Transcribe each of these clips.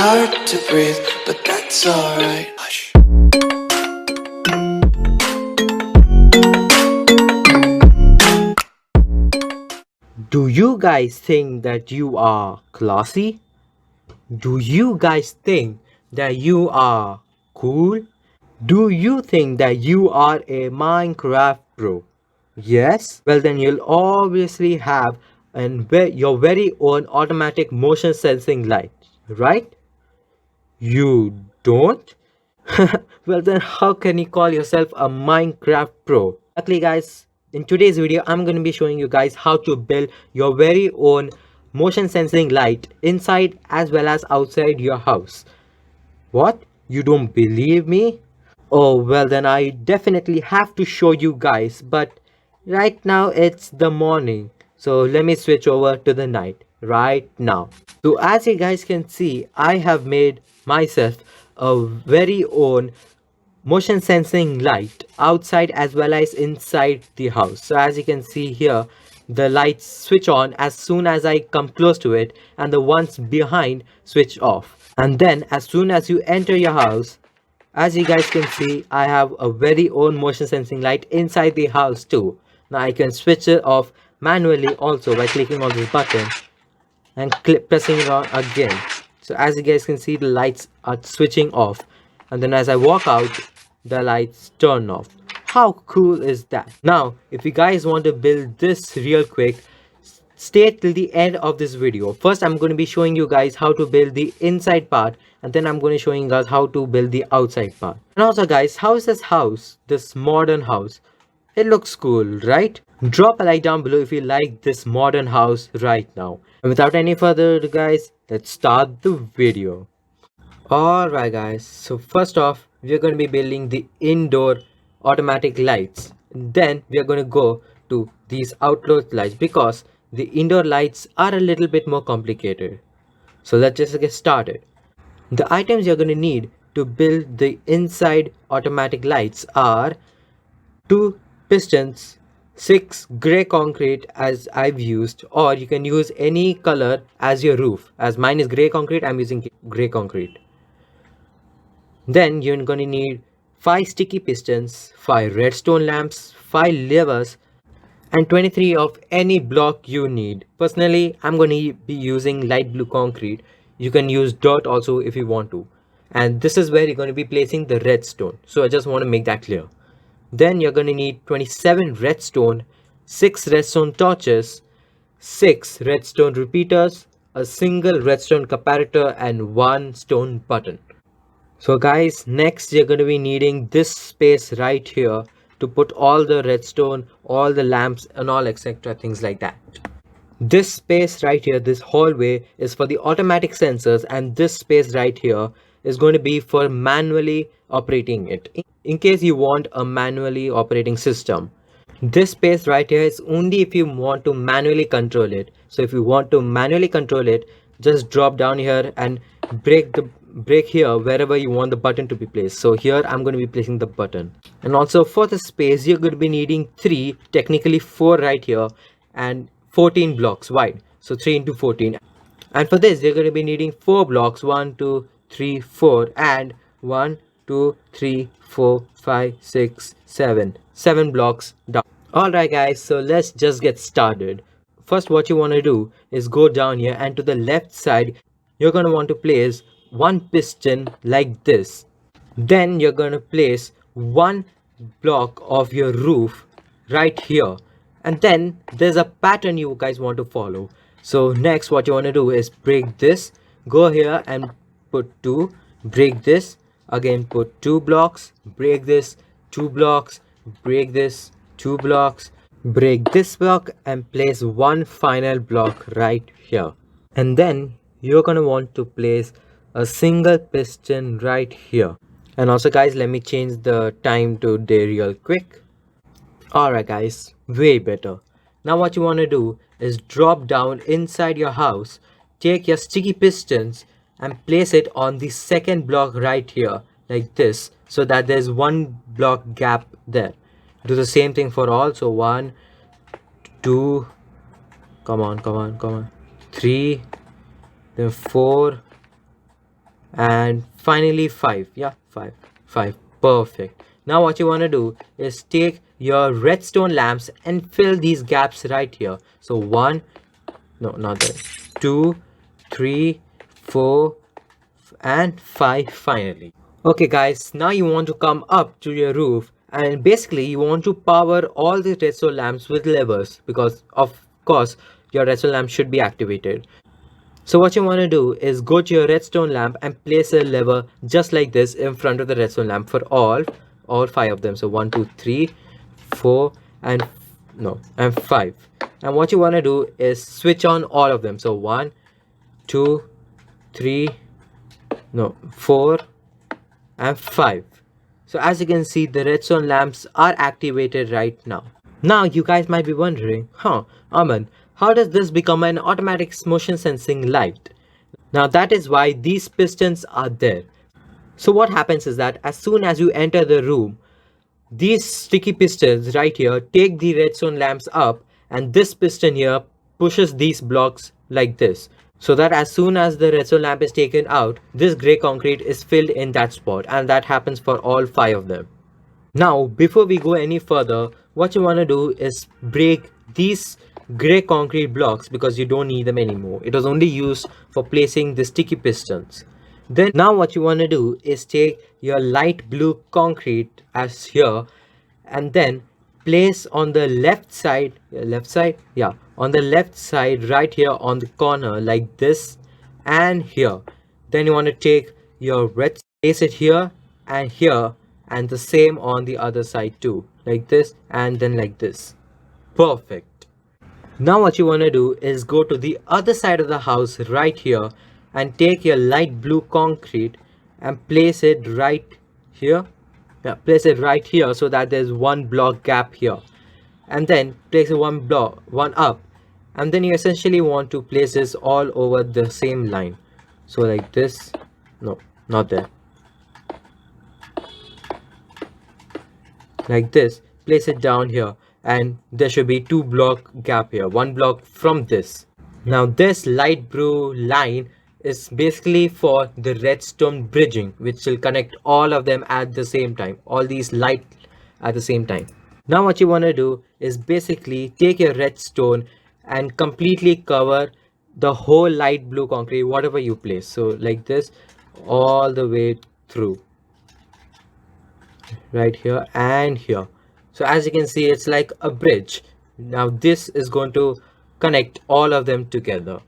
Hard to breathe, but that's alright. Hush. Do you guys think that you are classy? Do you guys think that you are cool? Do you think that you are a Minecraft pro? Yes? Well, then you'll obviously have your very own automatic motion sensing light, right? You don't? Well, then how can you call yourself a Minecraft pro? Luckily, guys, in today's video, I'm going to be showing you guys how to build your very own motion sensing light inside as well as outside your house. What? You don't believe me? Oh, well, then I definitely have to show you guys, but right now it's the morning. So let me switch over to the night right now. So as you guys can see, I have made myself a very own motion sensing light outside as well as inside the house. So as you can see here, the lights switch on as soon as I come close to it, and the ones behind switch off. And then as soon as you enter your house, as you guys can see, I have a very own motion sensing light inside the house too. Now I can switch it off manually also by clicking on this button and pressing it on again. So as you guys can see, the lights are switching off, and then as I walk out, the lights turn off. How cool is that? Now if you guys want to build this real quick, stay till the end of this video. First I'm going to be showing you guys how to build the inside part, and then I'm going to showing you guys how to build the outside part. And also guys, how is this house, this modern house? It looks cool, right? Drop a like down below if you like this modern house right now. And without any further ado guys, let's start the video. Alright guys, so first off, we're going to be building the indoor automatic lights. Then we're going to go to these outdoor lights because the indoor lights are a little bit more complicated. So let's just get started. The items you're going to need to build the inside automatic lights are 2 pistons, 6 grey concrete as I've used, or you can use any color as your roof. As mine is grey concrete, I'm using grey concrete. Then you're going to need 5 sticky pistons, 5 redstone lamps, 5 levers, and 23 of any block you need. Personally, I'm going to be using light blue concrete. You can use dirt also if you want to. And this is where you're going to be placing the redstone. So I just want to make that clear. Then you're going to need 27 redstone, 6 redstone torches, 6 redstone repeaters, a single redstone comparator, and 1 stone button. So guys, next you're going to be needing this space right here to put all the redstone, all the lamps and all etc. things like that. This space right here, this hallway, is for the automatic sensors, and this space right here is going to be for manually operating it. In case you want a manually operating system. This space right here is only if you want to manually control it. So if you want to manually control it, just drop down here and break here wherever you want the button to be placed. So here I'm going to be placing the button. And also for the space, you're going to be needing 3, technically 4 right here, and 14 blocks wide. So 3 into 14. And for this, you're going to be needing 4 blocks, 1 2 3 4, and 1 2 3 4 5 6 7 blocks down. Alright guys, so let's just get started. First what you want to do is go down here, and to the left side you're going to want to place 1 piston like this. Then you're going to place 1 block of your roof right here, and then there's a pattern you guys want to follow. So next what you want to do is break this, go here and put 2, break this, again put 2 blocks, break this, 2 blocks, break this, 2 blocks, break this block, and place 1 final block right here. And then you're gonna want to place a single piston right here. And also guys, let me change the time to day real quick. Alright guys, way better. Now what you want to do is drop down inside your house, take your sticky pistons and place it on the second block right here like this, so that there's 1 block gap there. Do the same thing for all. So 1 2, come on 3, then 4, and finally 5. Yeah, 5. Perfect. Now what you want to do is take your redstone lamps and fill these gaps right here. So 1, no, not that, 2, 3, 4, and 5 finally. Okay guys, now you want to come up to your roof and basically you want to power all the redstone lamps with levers, because of course your redstone lamp should be activated. So what you want to do is go to your redstone lamp and place a lever just like this in front of the redstone lamp for all 5 of them. So 1, 2, 3, 4, and 5. And what you want to do is switch on all of them. So 1, 2, 3, 4, and 5. So as you can see, the redstone lamps are activated right now. Now you guys might be wondering, Aman, how does this become an automatic motion sensing light? Now that is why these pistons are there. So what happens is that as soon as you enter the room, these sticky pistons right here take the redstone lamps up, and this piston here pushes these blocks like this, so that as soon as the redstone lamp is taken out, this grey concrete is filled in that spot, and that happens for all 5 of them. Now before we go any further, what you want to do is break these grey concrete blocks because you don't need them anymore. It was only used for placing the sticky pistons. Then now what you want to do is take your light blue concrete as here, and then place on the left side on the left side right here on the corner like this and here. Then you want to take your red, place it here, and the same on the other side too, like this and then like this. Perfect. Now what you want to do is go to the other side of the house right here and take your light blue concrete and place it right here. Place it right here so that there's one block gap here, and then place one up, and then you essentially want to place this all over the same line. So like this, no, not there, like this. Place it down here, and there should be 2 block gap here, 1 block from this. Now this light blue line is basically for the redstone bridging, which will connect all of them at the same time, all these light at the same time. Now what you want to do is basically take your redstone and completely cover the whole light blue concrete, whatever you place. So like this, all the way through, right here and here. So as you can see, it's like a bridge. Now this is going to connect all of them together.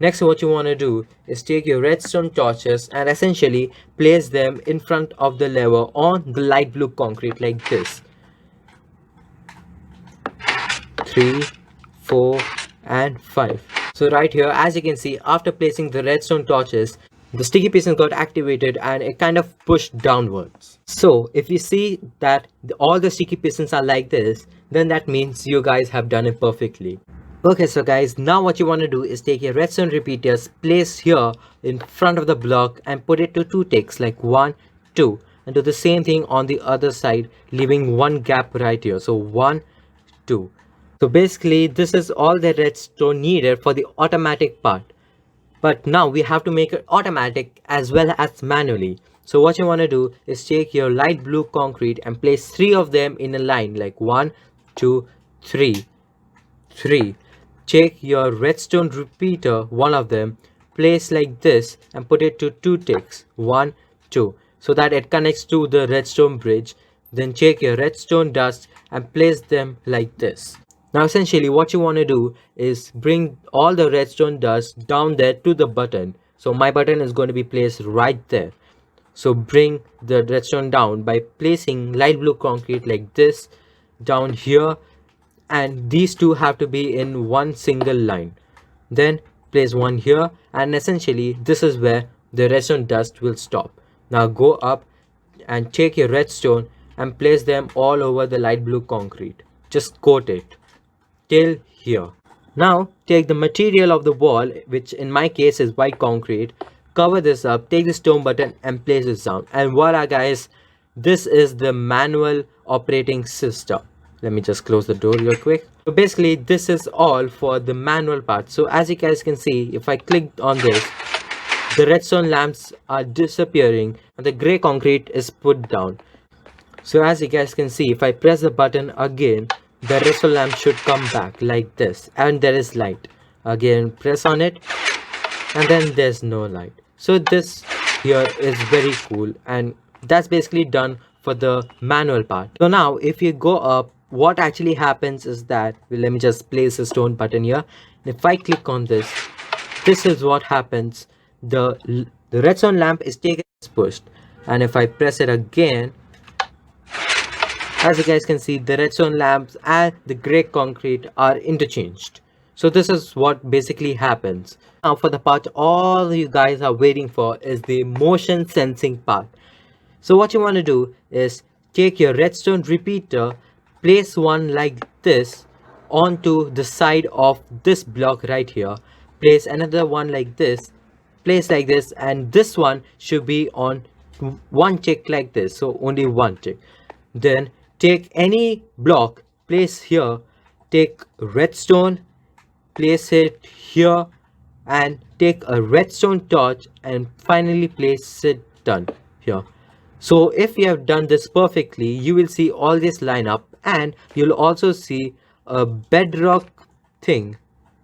Next, what you want to do is take your redstone torches and essentially place them in front of the lever on the light blue concrete like this. 3, 4, and 5. So right here, as you can see, after placing the redstone torches, the sticky piston got activated and it kind of pushed downwards. So if you see that all the sticky pistons are like this, then that means you guys have done it perfectly. Okay, so guys, now what you want to do is take your redstone repeaters, place here in front of the block and put it to 2 ticks, like 1, 2, and do the same thing on the other side, leaving 1 gap right here. So 1, 2. So basically this is all the redstone needed for the automatic part. But now we have to make it automatic as well as manually. So what you want to do is take your light blue concrete and place 3 of them in a line, like 1, 2, 3. Take your redstone repeater, 1 of them, place like this and put it to 2 ticks, 1, 2, so that it connects to the redstone bridge. Then take your redstone dust and place them like this. Now essentially what you want to do is bring all the redstone dust down there to the button. So my button is going to be placed right there. So bring the redstone down by placing light blue concrete like this down here, and these 2 have to be in one single line. Then place 1 here, and essentially this is where the redstone dust will stop. Now go up and take your redstone and place them all over the light blue concrete. Just coat it till here. Now take the material of the wall, which in my case is white concrete, cover this up, take the stone button and place this down, and voila guys, this is the manual operating system. Let me just close the door real quick. So basically this is all for the manual part. So as you guys can see, if I click on this, the redstone lamps are disappearing and the gray concrete is put down. So as you guys can see, if I press the button again, the redstone lamp should come back like this, and there is light. Again, press on it, and then there's no light. So this here is very cool, and that's basically done for the manual part. So now if you go up, what actually happens is that, well, let me just place a stone button here. If I click on this, this is what happens. The redstone lamp is taken, is pushed, and if I press it again, as you guys can see, the redstone lamps and the gray concrete are interchanged. So this is what basically happens. Now for the part all you guys are waiting for is the motion sensing part. So what you want to do is take your redstone repeater, place one like this onto the side of this block right here, place another one like this, place like this, and this one should be on one tick like this, so only one tick. Then take any block, place here, take redstone, place it here, and take a redstone torch and finally place it done here. So if you have done this perfectly, you will see all this line up, and you'll also see a bedrock thing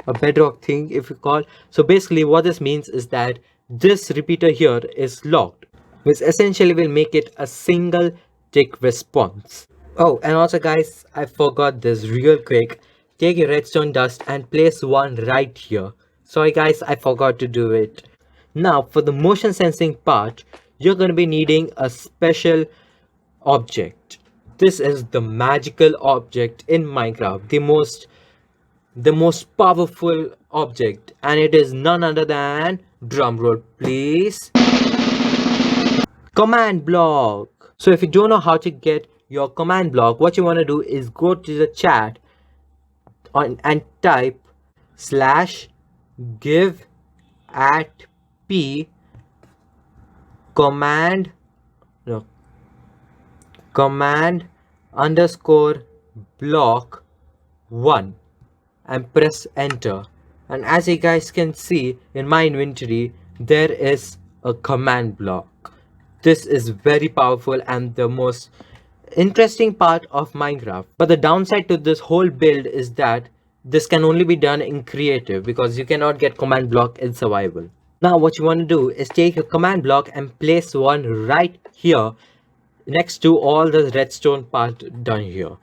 if you call. So basically what this means is that this repeater here is locked, which essentially will make it a single tick response. Oh, and also guys, I forgot this real quick. Take your redstone dust and place one right here. Sorry guys, I forgot to do it. Now for the motion sensing part, you're going to be needing a special object. This is the magical object in Minecraft, the most powerful object, and it is none other than, drumroll please, command block. So if you don't know how to get your command block, what you want to do is go to the chat and type /give at p command underscore block 1 and press enter. And as you guys can see in my inventory, there is a command block. This is very powerful and the most interesting part of Minecraft. But the downside to this whole build is that this can only be done in creative, because you cannot get command block in survival. Now what you want to do is take your command block and place one right here next to all the redstone part done here.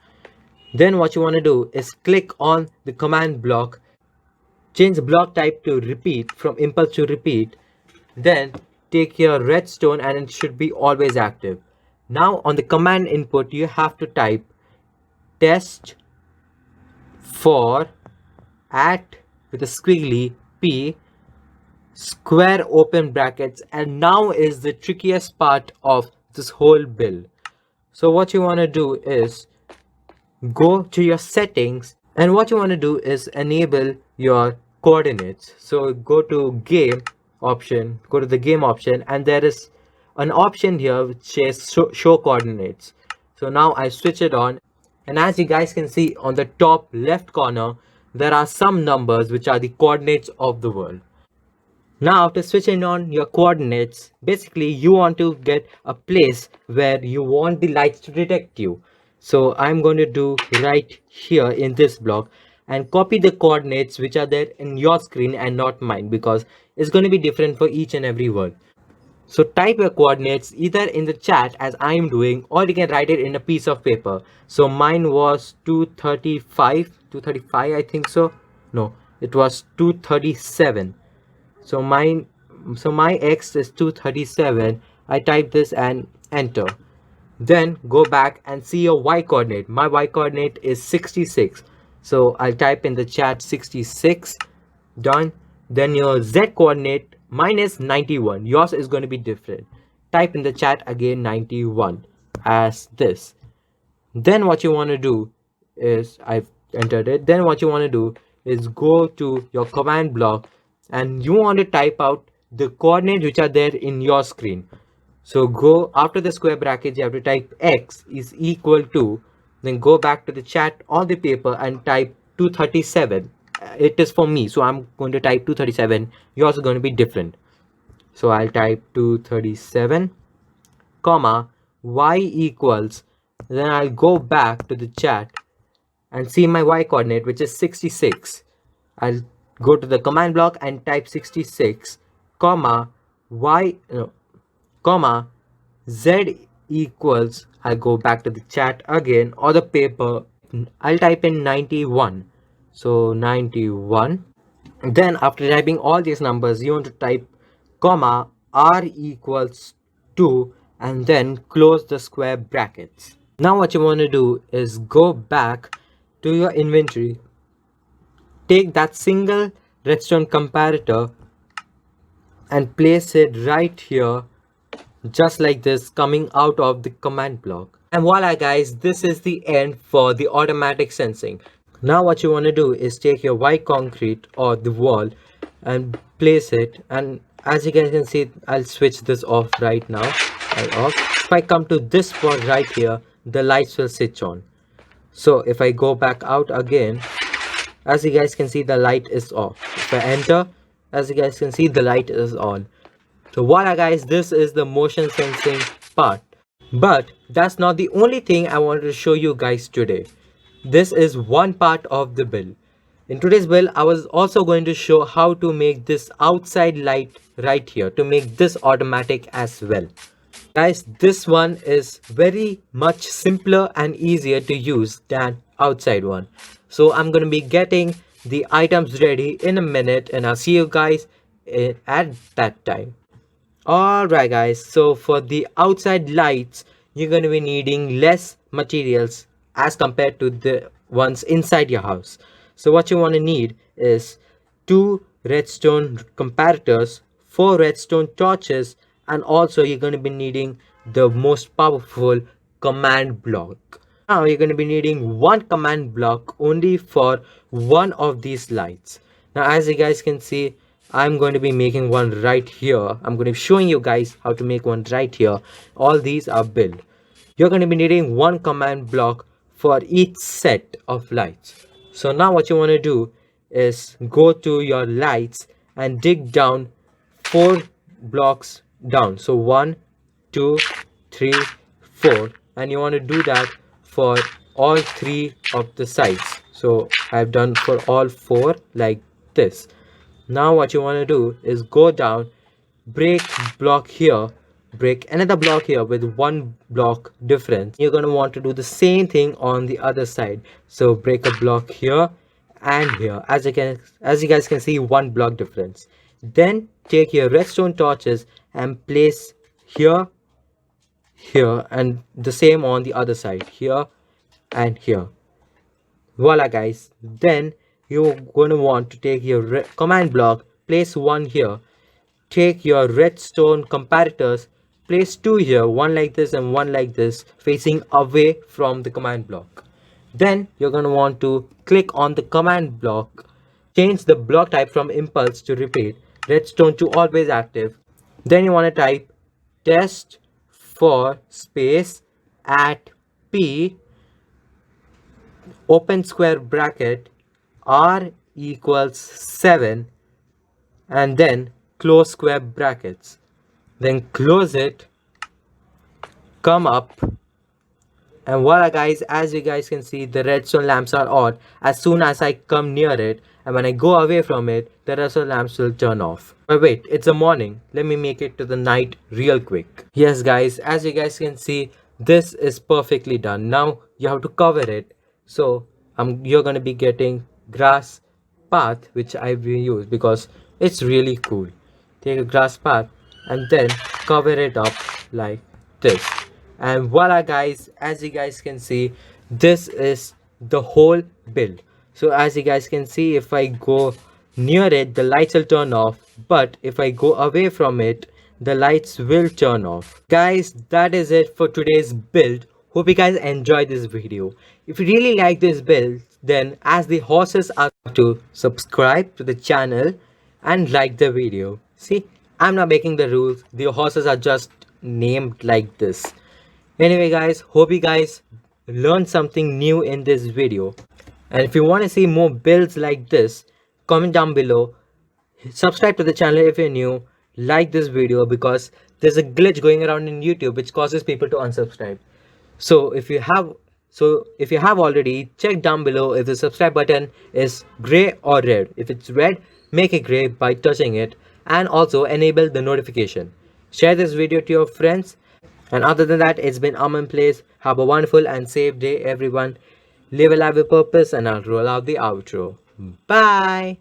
Then what you want to do is click on the command block, change the block type to repeat, from impulse to repeat, then take your redstone and it should be always active. Now on the command input you have to type test for at with a squiggly p square open brackets, and now is the trickiest part of this whole build. So what you want to do is go to your settings, and what you want to do is enable your coordinates. So go to game option, go to the game option, and there is an option here which says show coordinates. So now I switch it on, and as you guys can see on the top left corner, there are some numbers which are the coordinates of the world. Now after switching on your coordinates, basically you want to get a place where you want the lights to detect you. So I'm going to do right here in this block and copy the coordinates which are there in your screen and not mine, because it's going to be different for each and every world. So type your coordinates either in the chat as I am doing, or you can write it in a piece of paper. So mine was 235 I think so. No, it was 237. So my x is 237. I type this and enter. Then go back and see your y coordinate. My y coordinate is 66. So I'll type in the chat 66. Done. Then your z coordinate, mine is 91. Yours is going to be different. Type in the chat again 91 as this. Then what you want to do is, I've entered it. Then what you want to do is go to your command block and you want to type out the coordinates which are there in your screen. So go after the square brackets, you have to type x is equal to, then go back to the chat on the paper and type 237. It is for me, so I'm going to type 237. Yours is going to be different. So I'll type 237 comma y equals, then I'll go back to the chat and see my y coordinate, which is 66. I'll go to the command block and type 66 comma y no, comma z equals, I'll go back to the chat again or the paper, I'll type in 91. So 91. Then after typing all these numbers, you want to type comma r equals 2 and then close the square brackets. Now what you want to do is go back to your inventory, take that single redstone comparator and place it right here, just like this, coming out of the command block. And voila guys, this is the end for the automatic sensing. Now what you want to do is take your white concrete or the wall and place it, and as you guys can see, I'll switch this off right now. Off. If I come to this spot right here, the lights will switch on. So if I go back out again, as you guys can see, the light is off. If I enter, as you guys can see, the light is on. So voila guys, this is the motion sensing part. But that's not the only thing I wanted to show you guys today. This is one part of the build. In today's build, I was also going to show how to make this outside light right here, to make this automatic as well. Guys, this one is very much simpler and easier to use than outside one. So I'm going to be getting the items ready in a minute, and I'll see you guys at that time. Alright guys, so for the outside lights, you're going to be needing less materials as compared to the ones inside your house. So what you want to need is 2 redstone comparators, 4 redstone torches, and also you're going to be needing the most powerful command block. Now you're going to be needing one command block only for one of these lights. Now as you guys can see, I'm going to be making one right here. I'm going to be showing you guys how to make one right here. All these are built. You're going to be needing one command block for each set of lights. So now what you want to do is go to your lights and dig down 4 blocks down. So 1, 2, 3, 4, and you want to do that for all 3 of the sides. So I've done for all 4 like this. Now what you want to do is go down, break block here, break another block here with 1 block difference. You're going to want to do the same thing on the other side. So break a block here and here, as you guys can see, 1 block difference. Then take your redstone torches and place here, here, and the same on the other side, here and here. Voila guys. Then you're going to want to take your command block, place 1 here, take your redstone comparators, place 2 here, 1 like this and 1 like this, facing away from the command block. Then you're going to want to click on the command block, change the block type from impulse to repeat, redstone to always active. Then you want to type test for space at p open square bracket r equals 7 and then close square brackets, then close it, come up, and voila guys, as you guys can see, the redstone lamps are on as soon as I come near it, and when I go away from it, the redstone lamps will turn off. But wait, it's a morning, let me make it to the night real quick. Yes guys, as you guys can see, this is perfectly done. Now you have to cover it. So you're going to be getting grass path, which I will use because it's really cool. Take a grass path and then cover it up like this, and voila guys, as you guys can see, this is the whole build. So as you guys can see, if I go near it, the lights will turn off, but if I go away from it, the lights will turn off. Guys, that is it for today's build. Hope you guys enjoyed this video. If you really like this build, then as the horses are to subscribe to the channel and like the video. See, I'm not making the rules, the horses are just named like this. Anyway guys, hope you guys learned something new in this video, and if you want to see more builds like this, comment down below, subscribe to the channel if you're new, like this video because there's a glitch going around in YouTube which causes people to unsubscribe. So if you have already, check down below if the subscribe button is gray or red. If it's red, make it gray by touching it, and also enable the notification. Share this video to your friends. And other than that, it's been Aman Plays. Have a wonderful and safe day, everyone. Live a life with purpose, and I'll roll out the outro. Bye.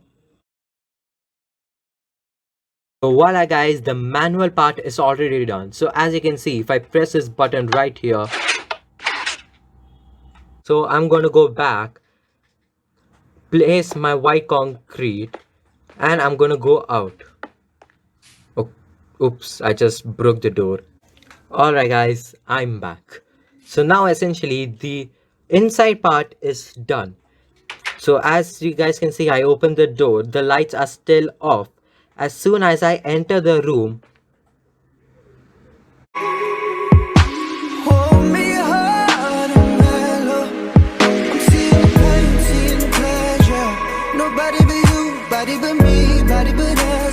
So voila guys, the manual part is already done. So as you can see, if I press this button right here, so I'm going to go back, place my white concrete, and I'm going to go out. Oh, oops, I just broke the door. Alright guys, I'm back. So now essentially the inside part is done. So as you guys can see, I opened the door, the lights are still off. As soon as I enter the room, Hold me hard and mellow. I'm seeing pain, seeing pleasure. Nobody but you, body but me, body but us.